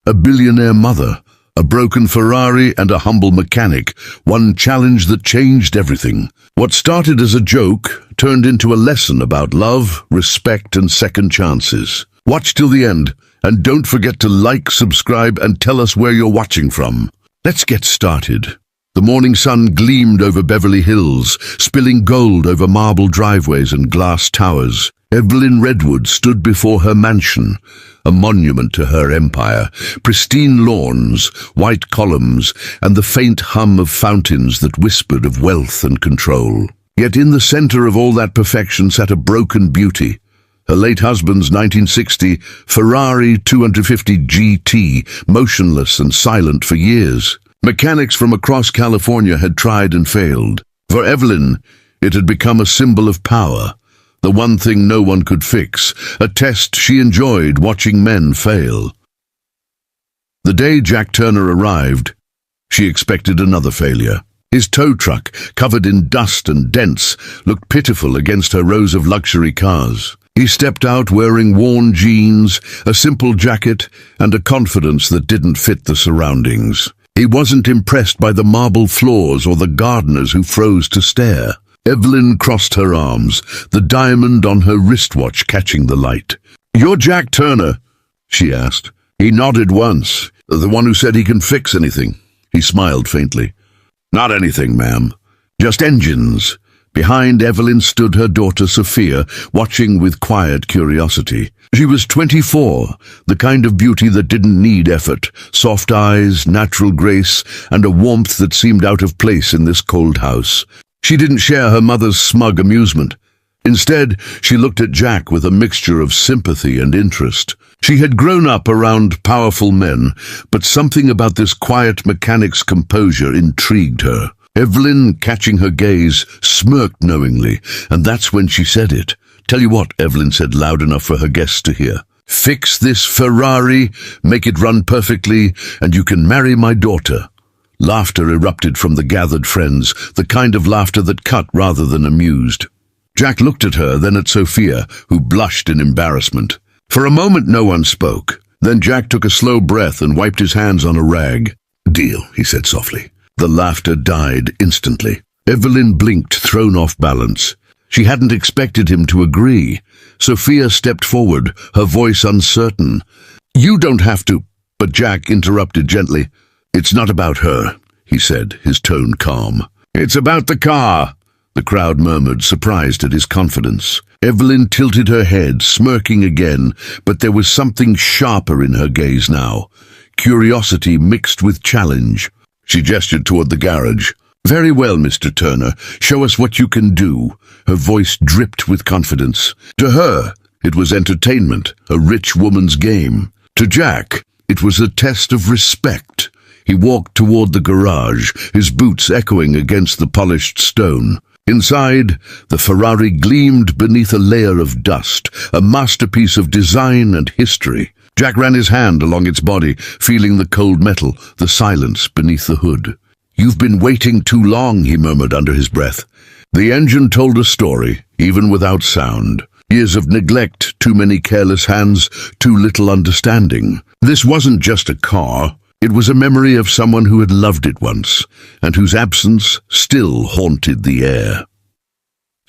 A billionaire mother, a broken Ferrari, and a humble mechanic, one challenge that changed everything. What started as a joke turned into a lesson about love, respect, and second chances. Watch till the end, and don't forget to like, subscribe, and tell us where you're watching from. Let's get started. The morning sun gleamed over Beverly Hills, spilling gold over marble driveways and glass towers. Evelyn Redwood stood before her mansion, a monument to her empire. Pristine lawns, white columns, and the faint hum of fountains that whispered of wealth and control. Yet in the center of all that perfection sat a broken beauty. Her late husband's 1960 Ferrari 250 GT, motionless and silent for years. Mechanics from across California had tried and failed. For Evelyn, it had become a symbol of power, the one thing no one could fix, a test she enjoyed watching men fail. The day Jack Turner arrived, she expected another failure. His tow truck, covered in dust and dents, looked pitiful against her rows of luxury cars. He stepped out wearing worn jeans, a simple jacket, and a confidence that didn't fit the surroundings. He wasn't impressed by the marble floors or the gardeners who froze to stare. Evelyn crossed her arms, the diamond on her wristwatch catching the light. "You're Jack Turner?" she asked. He nodded once. "The one who said he can fix anything." He smiled faintly. "Not anything, ma'am. Just engines." Behind Evelyn stood her daughter Sophia, watching with quiet curiosity. She was 24, the kind of beauty that didn't need effort, soft eyes, natural grace, and a warmth that seemed out of place in this cold house. She didn't share her mother's smug amusement. Instead, she looked at Jack with a mixture of sympathy and interest. She had grown up around powerful men, but something about this quiet mechanic's composure intrigued her. Evelyn, catching her gaze, smirked knowingly, and that's when she said it. "Tell you what," Evelyn said loud enough for her guests to hear. "Fix this Ferrari, make it run perfectly, and you can marry my daughter." Laughter erupted from the gathered friends, the kind of laughter that cut rather than amused. Jack looked at her, then at Sophia, who blushed in embarrassment. For a moment no one spoke. Then Jack took a slow breath and wiped his hands on a rag. "Deal," he said softly. The laughter died instantly. Evelyn blinked, thrown off balance. She hadn't expected him to agree. Sophia stepped forward, her voice uncertain. "You don't have to," but Jack interrupted gently. "It's not about her," he said, his tone calm. "It's about the car," the crowd murmured, surprised at his confidence. Evelyn tilted her head, smirking again, but there was something sharper in her gaze now. Curiosity mixed with challenge. She gestured toward the garage. "Very well, Mr. Turner. Show us what you can do." Her voice dripped with confidence. To her, it was entertainment, a rich woman's game. To Jack, it was a test of respect. He walked toward the garage, his boots echoing against the polished stone. Inside, the Ferrari gleamed beneath a layer of dust, a masterpiece of design and history. Jack ran his hand along its body, feeling the cold metal, the silence beneath the hood. "You've been waiting too long," he murmured under his breath. The engine told a story, even without sound. Years of neglect, too many careless hands, too little understanding. This wasn't just a car. It was a memory of someone who had loved it once, and whose absence still haunted the air.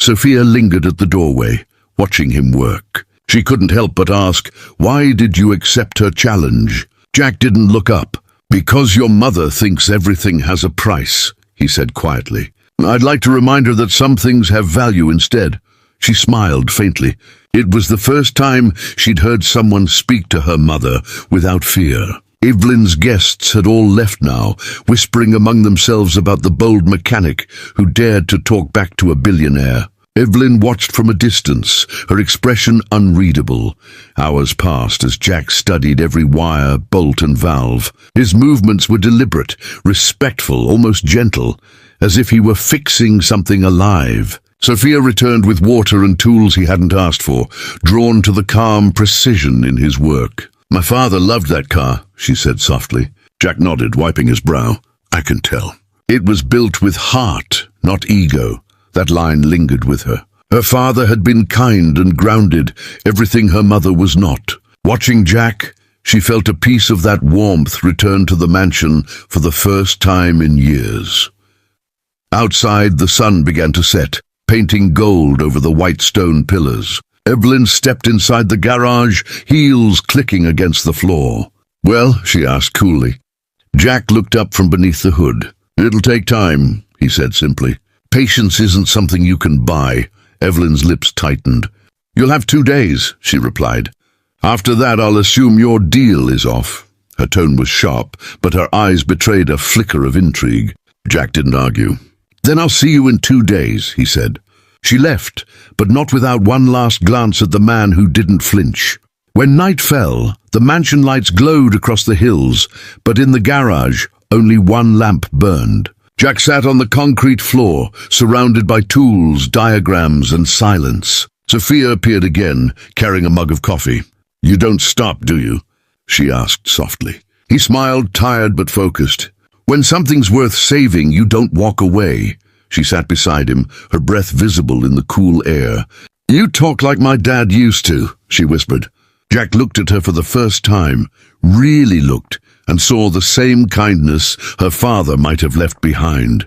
Sophia lingered at the doorway, watching him work. She couldn't help but ask, "Why did you accept her challenge?" Jack didn't look up. "Because your mother thinks everything has a price," he said quietly. "I'd like to remind her that some things have value instead." She smiled faintly. It was the first time she'd heard someone speak to her mother without fear. Evelyn's guests had all left now, whispering among themselves about the bold mechanic who dared to talk back to a billionaire. Evelyn watched from a distance, her expression unreadable. Hours passed as Jack studied every wire, bolt and valve. His movements were deliberate, respectful, almost gentle, as if he were fixing something alive. Sophia returned with water and tools he hadn't asked for, drawn to the calm precision in his work. "My father loved that car," she said softly. Jack nodded, wiping his brow. "I can tell. It was built with heart, not ego." That line lingered with her. Her father had been kind and grounded, everything her mother was not. Watching Jack, She felt a piece of that warmth return to the mansion for the first time in years. Outside, the sun began to set, painting gold over the white stone pillars. Evelyn stepped inside the garage, heels clicking against the floor. "Well?" she asked coolly. Jack looked up from beneath the hood. "It'll take time," he said simply. "Patience isn't something you can buy." Evelyn's lips tightened. "You'll have 2 days," she replied. "After that, I'll assume your deal is off." Her tone was sharp, but her eyes betrayed a flicker of intrigue. Jack didn't argue. "Then I'll see you in 2 days," he said. She left, but not without one last glance at the man who didn't flinch. When night fell, the mansion lights glowed across the hills, but in the garage, only one lamp burned. Jack sat on the concrete floor, surrounded by tools, diagrams, and silence. Sophia appeared again, carrying a mug of coffee. "You don't stop, do you?" she asked softly. He smiled, tired but focused. "When something's worth saving, you don't walk away." She sat beside him, her breath visible in the cool air. "You talk like my dad used to," she whispered. Jack looked at her for the first time, really looked, and saw the same kindness her father might have left behind.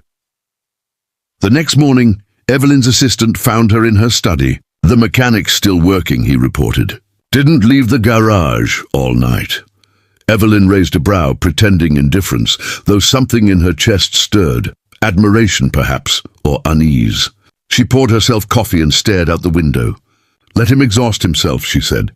The next morning, Evelyn's assistant found her in her study. "The mechanic's still working," he reported. "Didn't leave the garage all night." Evelyn raised a brow, pretending indifference, though something in her chest stirred. Admiration, perhaps, or unease. She poured herself coffee and stared out the window. "Let him exhaust himself," she said.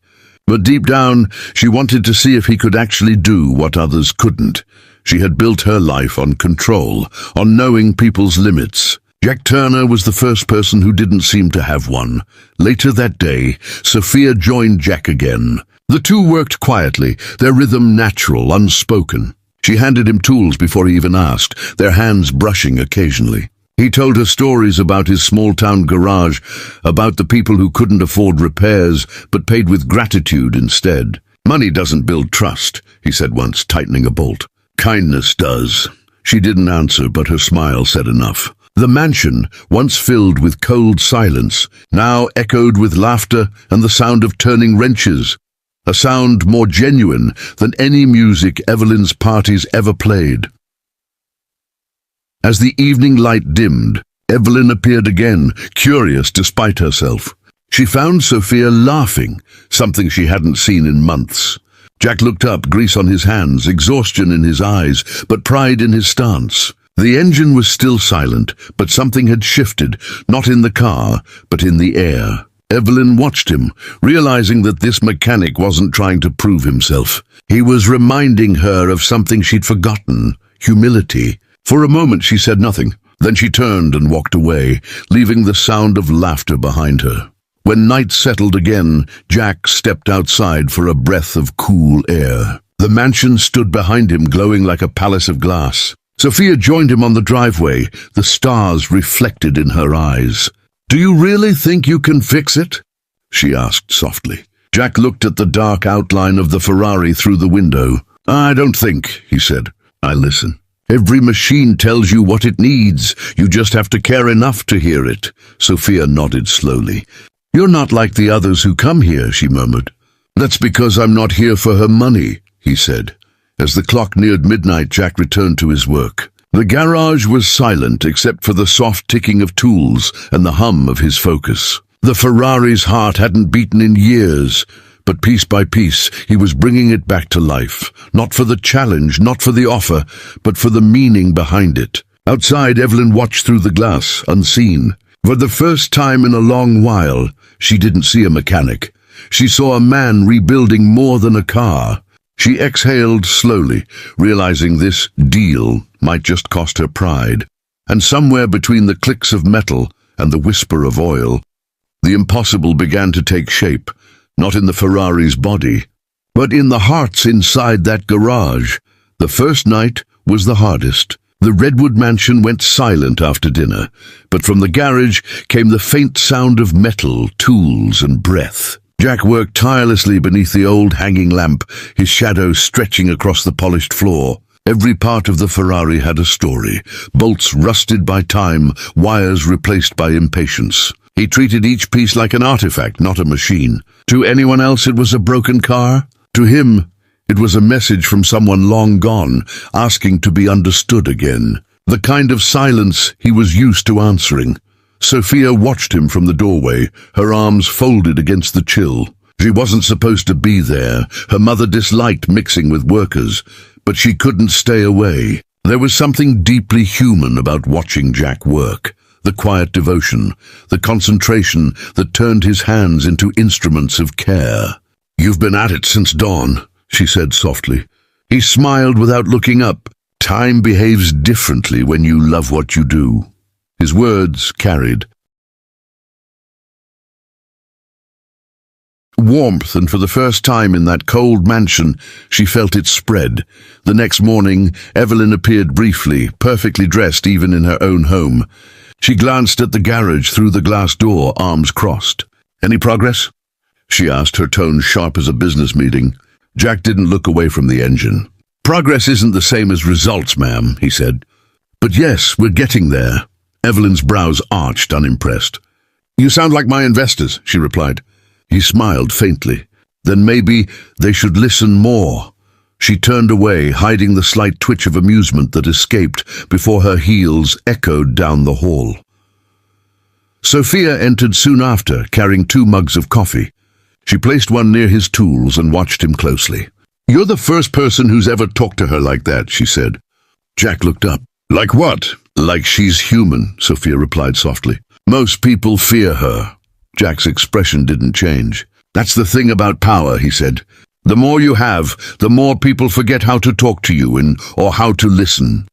But deep down, she wanted to see if he could actually do what others couldn't. She had built her life on control, on knowing people's limits. Jack Turner was the first person who didn't seem to have one. Later that day, Sophia joined Jack again. The two worked quietly, their rhythm natural, unspoken. She handed him tools before he even asked, their hands brushing occasionally. He told her stories about his small-town garage, about the people who couldn't afford repairs but paid with gratitude instead. "Money doesn't build trust," he said once, tightening a bolt. "Kindness does." She didn't answer, but her smile said enough. The mansion, once filled with cold silence, now echoed with laughter and the sound of turning wrenches. A sound more genuine than any music Evelyn's parties ever played. As the evening light dimmed, Evelyn appeared again, curious despite herself. She found Sophia laughing, something she hadn't seen in months. Jack looked up, grease on his hands, exhaustion in his eyes, but pride in his stance. The engine was still silent, but something had shifted, not in the car, but in the air. Evelyn watched him, realizing that this mechanic wasn't trying to prove himself. He was reminding her of something she'd forgotten, humility. For a moment she said nothing. Then she turned and walked away, leaving the sound of laughter behind her. When night settled again, Jack stepped outside for a breath of cool air. The mansion stood behind him, glowing like a palace of glass. Sophia joined him on the driveway, the stars reflected in her eyes. "Do you really think you can fix it?" she asked softly. Jack looked at the dark outline of the Ferrari through the window. "I don't think," he said. "I listen. Every machine tells you what it needs. You just have to care enough to hear it." Sophia nodded slowly. "You're not like the others who come here," she murmured. "That's because I'm not here for her money," he said. As the clock neared midnight, Jack returned to his work. The garage was silent except for the soft ticking of tools and the hum of his focus. The Ferrari's heart hadn't beaten in years, but piece by piece he was bringing it back to life. Not for the challenge, not for the offer, but for the meaning behind it. Outside, Evelyn watched through the glass, unseen. For the first time in a long while, she didn't see a mechanic. She saw a man rebuilding more than a car. She exhaled slowly, realizing this deal might just cost her pride. And somewhere between the clicks of metal and the whisper of oil, the impossible began to take shape, not in the Ferrari's body, but in the hearts inside that garage. The first night was the hardest. The Redwood mansion went silent after dinner, but from the garage came the faint sound of metal, tools, and breath. Jack worked tirelessly beneath the old hanging lamp, his shadow stretching across the polished floor. Every part of the Ferrari had a story, bolts rusted by time, wires replaced by impatience. He treated each piece like an artifact, not a machine. To anyone else it was a broken car. To him, It was a message from someone long gone, asking to be understood again. The kind of silence he was used to answering. Sophia watched him from the doorway, her arms folded against the chill. She wasn't supposed to be there. Her mother disliked mixing with workers, but she couldn't stay away. There was something deeply human about watching Jack work. The quiet devotion, the concentration that turned his hands into instruments of care. "You've been at it since dawn," she said softly. He smiled without looking up. "Time behaves differently when you love what you do." His words carried warmth, and for the first time in that cold mansion, she felt it spread. The next morning, Evelyn appeared briefly, perfectly dressed even in her own home. She glanced at the garage through the glass door, arms crossed. "Any progress?" she asked, her tone sharp as a business meeting. Jack didn't look away from the engine. "Progress isn't the same as results, ma'am," he said. "But yes, we're getting there." Evelyn's brows arched, unimpressed. "You sound like my investors," she replied. He smiled faintly. "Then maybe they should listen more." She turned away, hiding the slight twitch of amusement that escaped before her heels echoed down the hall. Sophia entered soon after, carrying 2 mugs of coffee. She placed one near his tools and watched him closely. "You're the first person who's ever talked to her like that," she said. Jack looked up. "Like what?" "Like she's human," Sophia replied softly. "Most people fear her." Jack's expression didn't change. "That's the thing about power," he said. "The more you have, the more people forget how to talk to you or how to listen."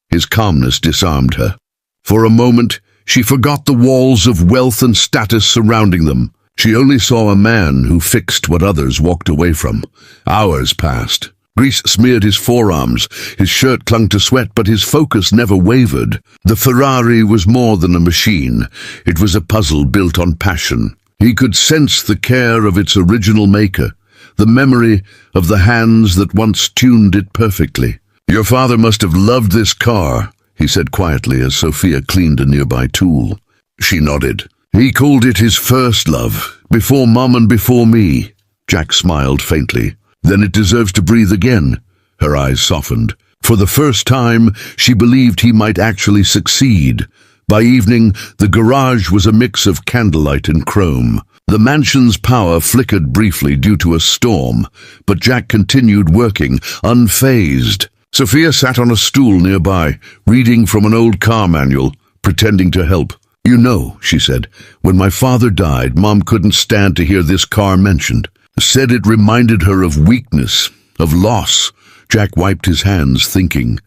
His calmness disarmed her. For a moment, she forgot the walls of wealth and status surrounding them. She only saw a man who fixed what others walked away from. Hours passed. Grease smeared his forearms. His shirt clung to sweat, but his focus never wavered. The Ferrari was more than a machine. It was a puzzle built on passion. He could sense the care of its original maker, the memory of the hands that once tuned it perfectly. "Your father must have loved this car," he said quietly as Sophia cleaned a nearby tool. She nodded. "He called it his first love, before Mum and before me." Jack smiled faintly. "Then it deserves to breathe again." Her eyes softened. For the first time, she believed he might actually succeed. By evening, the garage was a mix of candlelight and chrome. The mansion's power flickered briefly due to a storm, but Jack continued working, unfazed. Sophia sat on a stool nearby, reading from an old car manual, pretending to help. "You know," she said, "when my father died, Mom couldn't stand to hear this car mentioned. Said it reminded her of weakness, of loss." Jack wiped his hands, thinking.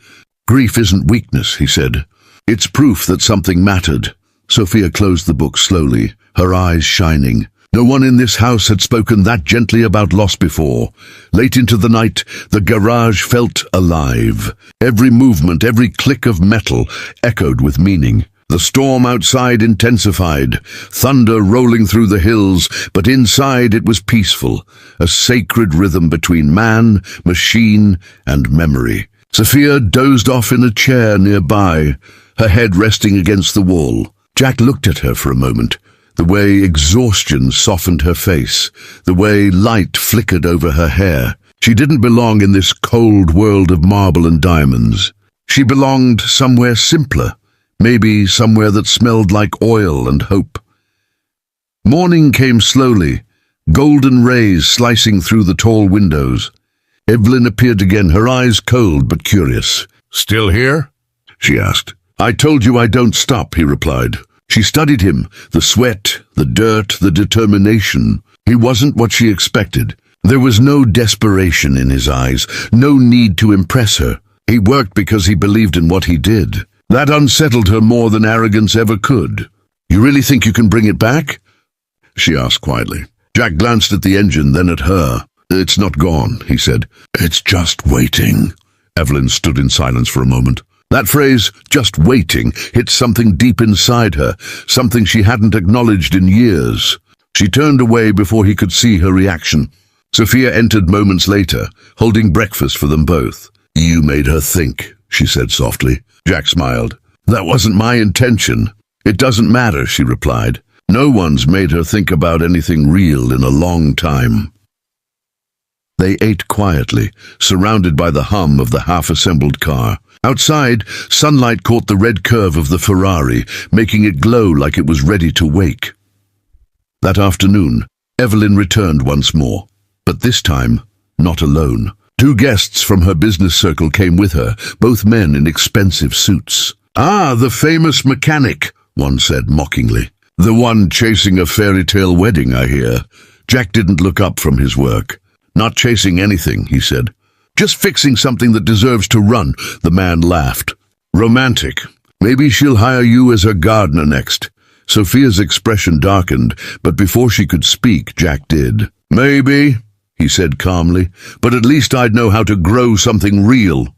"Grief isn't weakness," he said. "It's proof that something mattered." Sophia closed the book slowly, her eyes shining. No one in this house had spoken that gently about loss before. Late into the night, the garage felt alive. Every movement, every click of metal echoed with meaning. The storm outside intensified, thunder rolling through the hills, but inside it was peaceful, a sacred rhythm between man, machine, and memory. Sophia dozed off in a chair nearby, her head resting against the wall. Jack looked at her for a moment, the way exhaustion softened her face, the way light flickered over her hair. She didn't belong in this cold world of marble and diamonds. She belonged somewhere simpler. Maybe somewhere that smelled like oil and hope. Morning came slowly, golden rays slicing through the tall windows. Evelyn appeared again, her eyes cold but curious. "Still here?" she asked. "I told you I don't stop," he replied. She studied him, the sweat, the dirt, the determination. He wasn't what she expected. There was no desperation in his eyes, no need to impress her. He worked because he believed in what he did. That unsettled her more than arrogance ever could. "You really think you can bring it back?" she asked quietly. Jack glanced at the engine, then at her. "It's not gone," he said. "It's just waiting." Evelyn stood in silence for a moment. That phrase, "just waiting," hit something deep inside her, something she hadn't acknowledged in years. She turned away before he could see her reaction. Sophia entered moments later, holding breakfast for them both. "You made her think," she said softly. Jack smiled. "That wasn't my intention." "It doesn't matter," she replied. "No one's made her think about anything real in a long time." They ate quietly, surrounded by the hum of the half-assembled car. Outside, sunlight caught the red curve of the Ferrari, making it glow like it was ready to wake. That afternoon, Evelyn returned once more, but this time, not alone. 2 guests from her business circle came with her, both men in expensive suits. "Ah, the famous mechanic," one said mockingly. "The one chasing a fairy tale wedding, I hear." Jack didn't look up from his work. "Not chasing anything," he said. "Just fixing something that deserves to run." The man laughed. "Romantic. Maybe she'll hire you as her gardener next." Sophia's expression darkened, but before she could speak, Jack did. "Maybe," he said calmly, "but at least I'd know how to grow something real."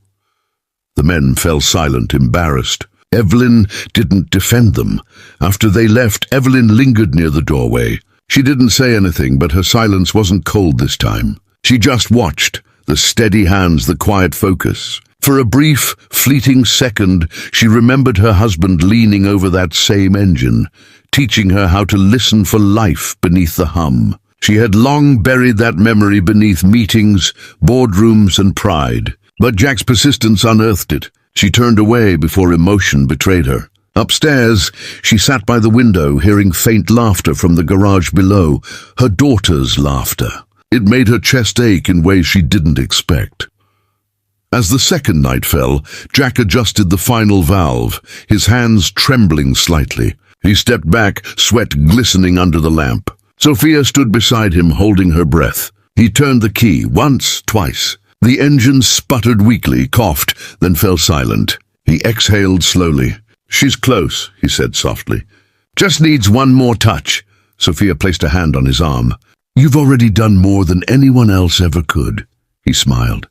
The men fell silent, embarrassed. Evelyn didn't defend them. After they left, Evelyn lingered near the doorway. She didn't say anything, but her silence wasn't cold this time. She just watched, the steady hands, the quiet focus. For a brief, fleeting second, she remembered her husband leaning over that same engine, teaching her how to listen for life beneath the hum. She had long buried that memory beneath meetings, boardrooms, and pride. But Jack's persistence unearthed it. She turned away before emotion betrayed her. Upstairs, she sat by the window, hearing faint laughter from the garage below, her daughter's laughter. It made her chest ache in ways she didn't expect. As the second night fell, Jack adjusted the final valve, his hands trembling slightly. He stepped back, sweat glistening under the lamp. Sophia stood beside him, holding her breath. He turned the key, once, twice. The engine sputtered weakly, coughed, then fell silent. He exhaled slowly. "She's close," he said softly. "Just needs one more touch." Sophia placed a hand on his arm. "You've already done more than anyone else ever could," he smiled.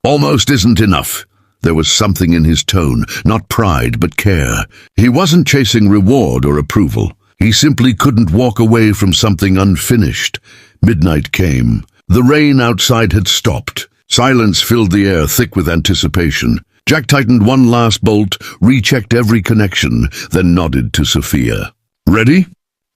"Almost isn't enough." There was something in his tone, not pride, but care. He wasn't chasing reward or approval. He simply couldn't walk away from something unfinished. Midnight came. The rain outside had stopped. Silence filled the air, thick with anticipation. Jack tightened one last bolt, rechecked every connection, then nodded to Sophia. "Ready?"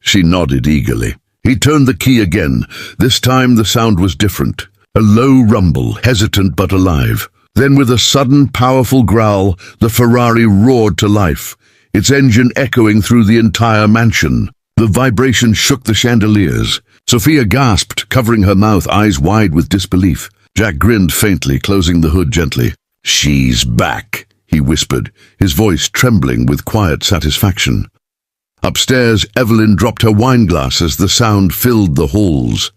She nodded eagerly. He turned the key again. This time the sound was different. A low rumble, hesitant but alive. Then with a sudden, powerful growl, the Ferrari roared to life, its engine echoing through the entire mansion. The vibration shook the chandeliers. Sophia gasped, covering her mouth, eyes wide with disbelief. Jack grinned faintly, closing the hood gently. "She's back," he whispered, his voice trembling with quiet satisfaction. Upstairs, Evelyn dropped her wine glass as the sound filled the halls.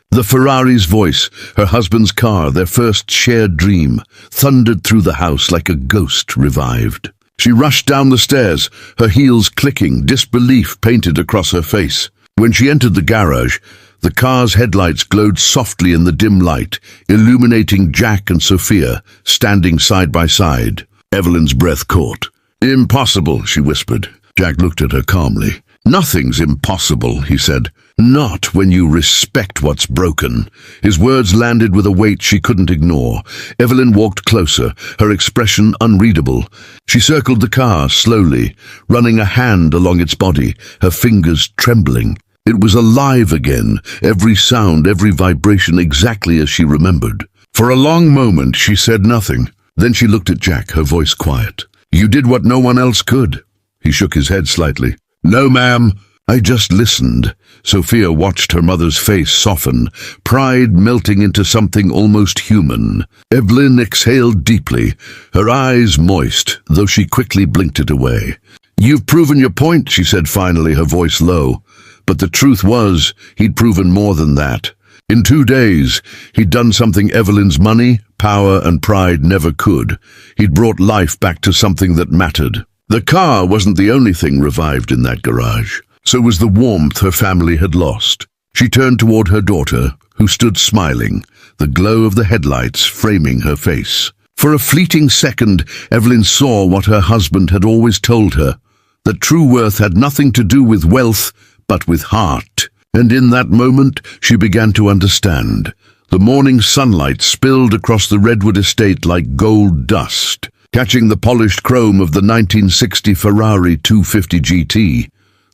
The Ferrari's voice, her husband's car, their first shared dream, thundered through the house like a ghost revived. She rushed down the stairs, her heels clicking, disbelief painted across her face. When she entered the garage, the car's headlights glowed softly in the dim light, illuminating Jack and Sophia, standing side by side. Evelyn's breath caught. "Impossible," she whispered. Jack looked at her calmly. "Nothing's impossible," he said. "Not when you respect what's broken." His words landed with a weight she couldn't ignore. Evelyn walked closer, her expression unreadable. She circled the car slowly, running a hand along its body, her fingers trembling. It was alive again, every sound, every vibration exactly as she remembered. For a long moment she said nothing. Then she looked at Jack, her voice quiet. "You did what no one else could." He shook his head slightly. "No, ma'am. I just listened." Sophia watched her mother's face soften, pride melting into something almost human. Evelyn exhaled deeply, her eyes moist, though she quickly blinked it away. "You've proven your point," she said finally, her voice low. But the truth was, he'd proven more than that. In 2 days, he'd done something Evelyn's money, power, and pride never could. He'd brought life back to something that mattered. The car wasn't the only thing revived in that garage. So was the warmth her family had lost. She turned toward her daughter, who stood smiling, the glow of the headlights framing her face. For a fleeting second, Evelyn saw what her husband had always told her, that true worth had nothing to do with wealth, but with heart. And in that moment, she began to understand. The morning sunlight spilled across the redwood estate like gold dust, catching the polished chrome of the 1960 Ferrari 250 GT.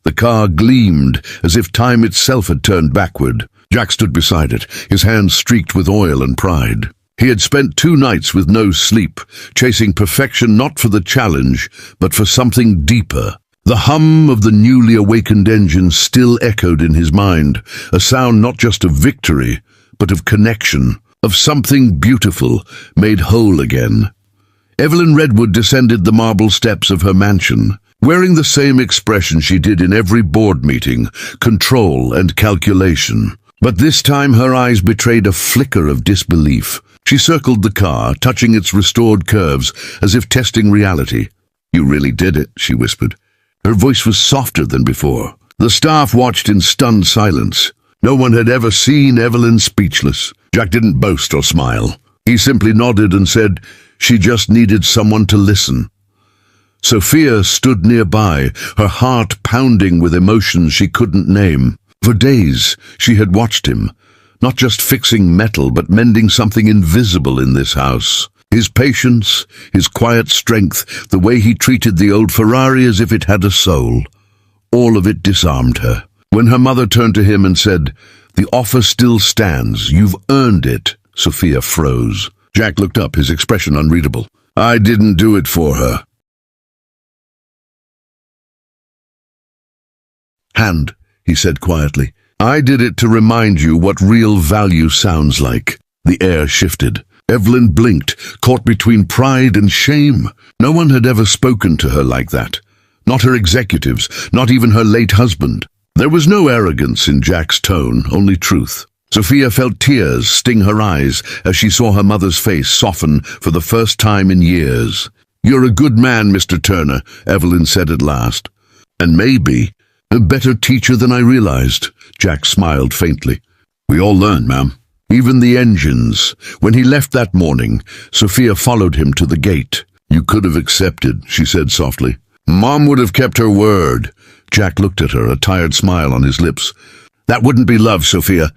The car gleamed as if time itself had turned backward. Jack stood beside it, his hands streaked with oil and pride. He had spent 2 nights with no sleep, chasing perfection not for the challenge, but for something deeper. The hum of the newly awakened engine still echoed in his mind, a sound not just of victory, but of connection, of something beautiful, made whole again. Evelyn Redwood descended the marble steps of her mansion, wearing the same expression she did in every board meeting, control and calculation. But this time her eyes betrayed a flicker of disbelief. She circled the car, touching its restored curves, as if testing reality. "You really did it," she whispered. Her voice was softer than before. The staff watched in stunned silence. No one had ever seen Evelyn speechless. Jack didn't boast or smile. He simply nodded and said she just needed someone to listen. Sophia stood nearby, her heart pounding with emotions she couldn't name. For days she had watched him, not just fixing metal but mending something invisible in this house. His patience, his quiet strength, the way he treated the old Ferrari as if it had a soul. All of it disarmed her. When her mother turned to him and said, "The offer still stands, you've earned it," Sophia froze. Jack looked up, his expression unreadable. "I didn't do it for her." "Hand," he said quietly. "I did it to remind you what real value sounds like." The air shifted. Evelyn blinked, caught between pride and shame. No one had ever spoken to her like that. Not her executives, not even her late husband. There was no arrogance in Jack's tone, only truth. Sophia felt tears sting her eyes as she saw her mother's face soften for the first time in years. "You're a good man, Mr. Turner," Evelyn said at last. "And maybe a better teacher than I realized." Jack smiled faintly. "We all learn, ma'am. Even the engines." When he left that morning, Sophia followed him to the gate. "You could have accepted," she said softly. "Mom would have kept her word." Jack looked at her, a tired smile on his lips. "That wouldn't be love, Sophia.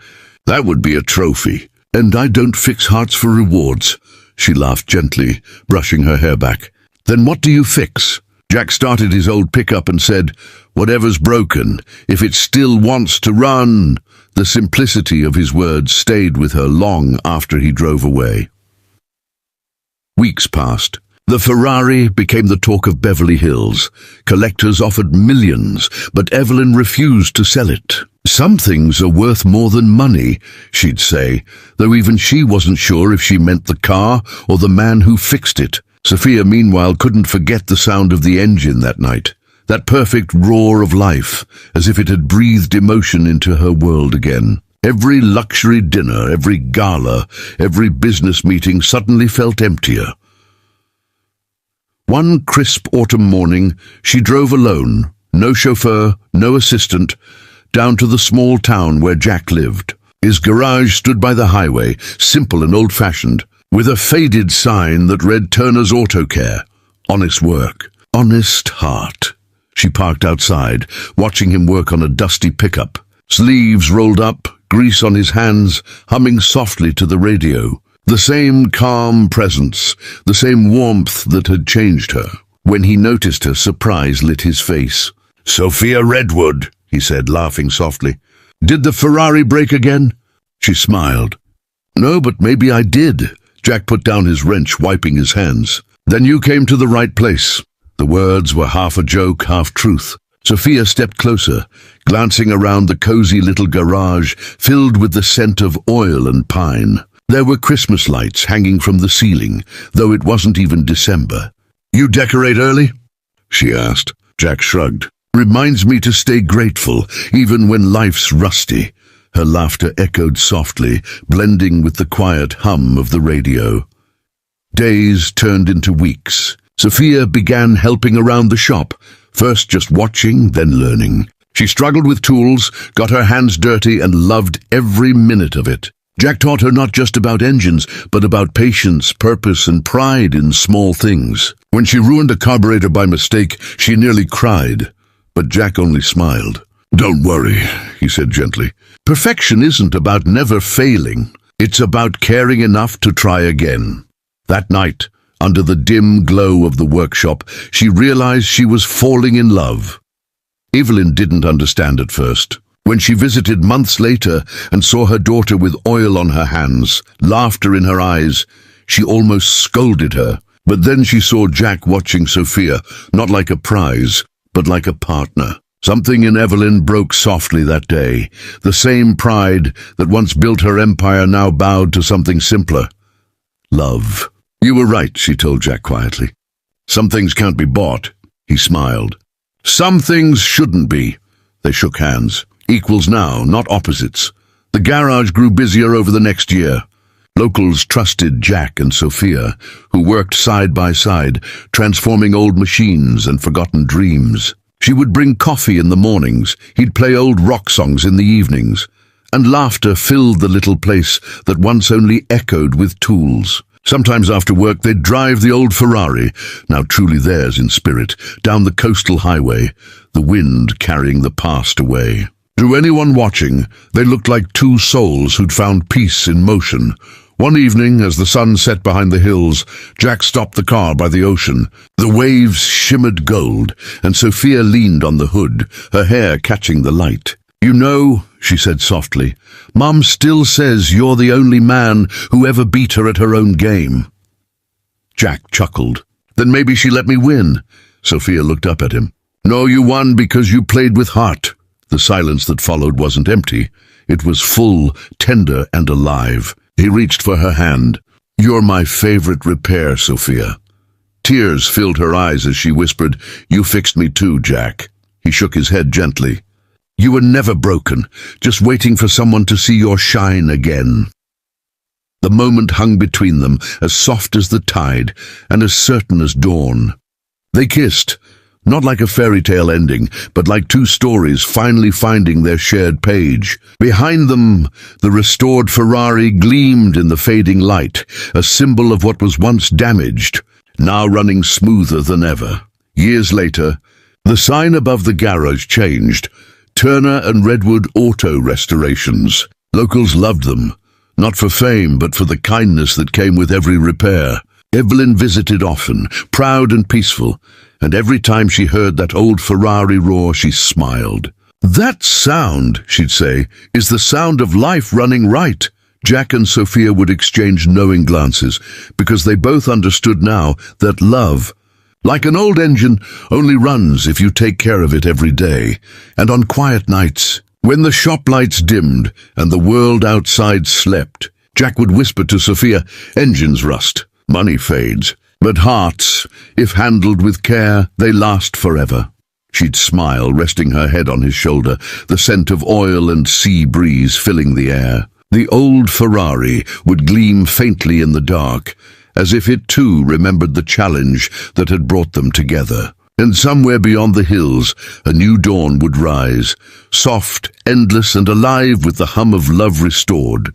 That would be a trophy. And I don't fix hearts for rewards." She laughed gently, brushing her hair back. "Then what do you fix?" Jack started his old pickup and said, "Whatever's broken, if it still wants to run." The simplicity of his words stayed with her long after he drove away. Weeks passed. The Ferrari became the talk of Beverly Hills. Collectors offered millions, but Evelyn refused to sell it. "Some things are worth more than money," she'd say, though even she wasn't sure if she meant the car or the man who fixed it. Sophia, meanwhile, couldn't forget the sound of the engine that night. That perfect roar of life, as if it had breathed emotion into her world again. Every luxury dinner, every gala, every business meeting suddenly felt emptier. One crisp autumn morning, she drove alone, no chauffeur, no assistant, down to the small town where Jack lived. His garage stood by the highway, simple and old-fashioned, with a faded sign that read Turner's Auto Care. Honest work, honest heart. She parked outside, watching him work on a dusty pickup. Sleeves rolled up, grease on his hands, humming softly to the radio. The same calm presence, the same warmth that had changed her. When he noticed her, surprise lit his face. "Sophia Redwood," he said, laughing softly. "Did the Ferrari break again?" She smiled. "No, but maybe I did." Jack put down his wrench, wiping his hands. "Then you came to the right place." The words were half a joke, half truth. Sophia stepped closer, glancing around the cozy little garage filled with the scent of oil and pine. There were Christmas lights hanging from the ceiling, though it wasn't even December. "You decorate early?" she asked. Jack shrugged. "Reminds me to stay grateful, even when life's rusty." Her laughter echoed softly, blending with the quiet hum of the radio. Days turned into weeks. Sophia began helping around the shop, first just watching, then learning. She struggled with tools, got her hands dirty, and loved every minute of it. Jack taught her not just about engines, but about patience, purpose, and pride in small things. When she ruined a carburetor by mistake, she nearly cried, but Jack only smiled. "Don't worry," he said gently. "Perfection isn't about never failing. It's about caring enough to try again." That night, under the dim glow of the workshop, she realized she was falling in love. Evelyn didn't understand at first. When she visited months later and saw her daughter with oil on her hands, laughter in her eyes, she almost scolded her. But then she saw Jack watching Sophia, not like a prize, but like a partner. Something in Evelyn broke softly that day. The same pride that once built her empire now bowed to something simpler. Love. You were right, she told Jack quietly. Some things can't be bought. He smiled. Some things shouldn't be. They shook hands. Equals now, not opposites. The garage grew busier over the next year. Locals trusted Jack and Sophia, who worked side by side, transforming old machines and forgotten dreams. She would bring coffee in the mornings, he'd play old rock songs in the evenings, and laughter filled the little place that once only echoed with tools. Sometimes after work they'd drive the old Ferrari, now truly theirs in spirit, down the coastal highway, the wind carrying the past away. To anyone watching, they looked like two souls who'd found peace in motion. One evening, as the sun set behind the hills, Jack stopped the car by the ocean. The waves shimmered gold, and Sophia leaned on the hood, her hair catching the light. You know, she said softly, Mum still says you're the only man who ever beat her at her own game. Jack chuckled. Then maybe she let me win. Sophia looked up at him. No, you won because you played with heart. The silence that followed wasn't empty. It was full, tender, and alive. He reached for her hand. You're my favorite repair, Sophia. Tears filled her eyes as she whispered, You fixed me too, Jack. He shook his head gently. You were never broken, just waiting for someone to see your shine again. The moment hung between them, as soft as the tide, and as certain as dawn. They kissed. Not like a fairy tale ending, but like two stories finally finding their shared page. Behind them, the restored Ferrari gleamed in the fading light, a symbol of what was once damaged, now running smoother than ever. Years later, the sign above the garage changed. Turner and Redwood Auto Restorations. Locals loved them, not for fame, but for the kindness that came with every repair. Evelyn visited often, proud and peaceful, and every time she heard that old Ferrari roar, she smiled. That sound, she'd say, is the sound of life running right. Jack and Sophia would exchange knowing glances, because they both understood now that love, like an old engine, only runs if you take care of it every day. And on quiet nights, when the shop lights dimmed and the world outside slept, Jack would whisper to Sophia, engines rust, money fades, but hearts, if handled with care, they last forever. She'd smile, resting her head on his shoulder, the scent of oil and sea breeze filling the air. The old Ferrari would gleam faintly in the dark, as if it too remembered the challenge that had brought them together. And somewhere beyond the hills, a new dawn would rise, soft, endless, and alive with the hum of love restored.